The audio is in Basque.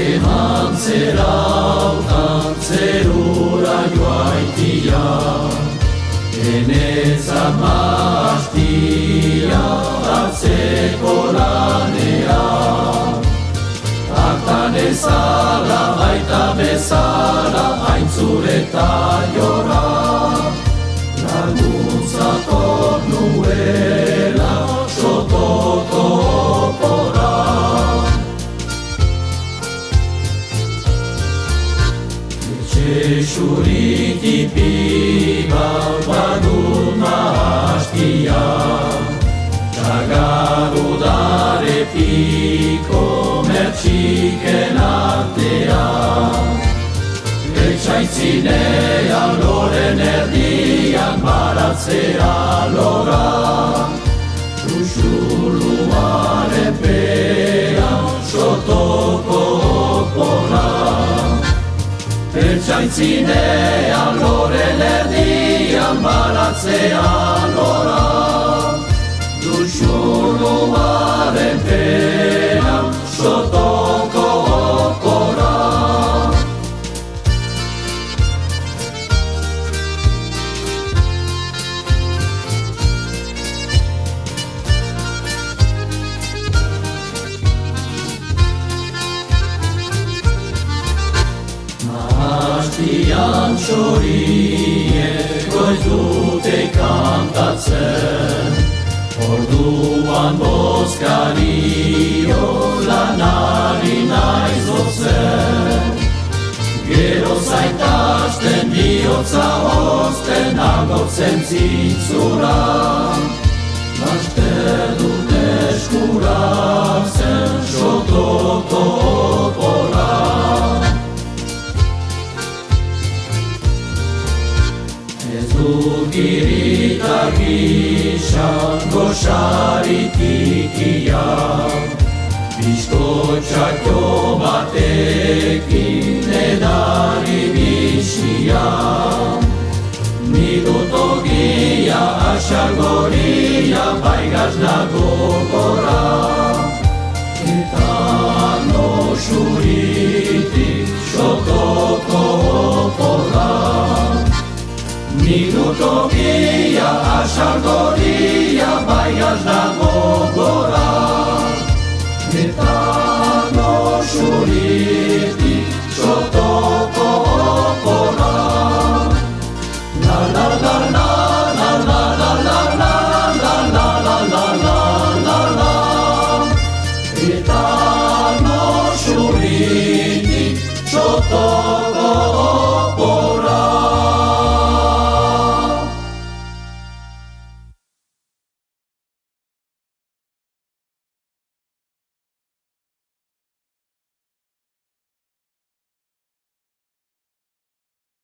eman zerautan zerura joaitia, enezat mastia hartzeko lanea. Hartan ezala, baita bezala, aintzureta jora, laguntzakor nuela, sotoko opora. Etxesurik ipiba, badut mahastia, Zagarudare piko mertxiken artean, etxaitzinean loren erdian baratzea lora, Uxuluaren pean sotoko opora. Etxaitzinean loren erdian baratzea lora, Uxuluaren pean sotoko opora. Mahastian txoriek goiz dute kantatzen, orduan bozkario lanari naiz dotzen. Gero zaitasten bihotza hozten agortzen zitzura, laster dut eskuratzen sotoko opora. Ez dut giritak gixan goxaritikia, bizkotxakio batekin edari bizia. Minutogia asalgoria baigaz nago gora, eta nosuritik sotoko opora. Minutogia asalgoria baigaz nago gora, eta nosuritik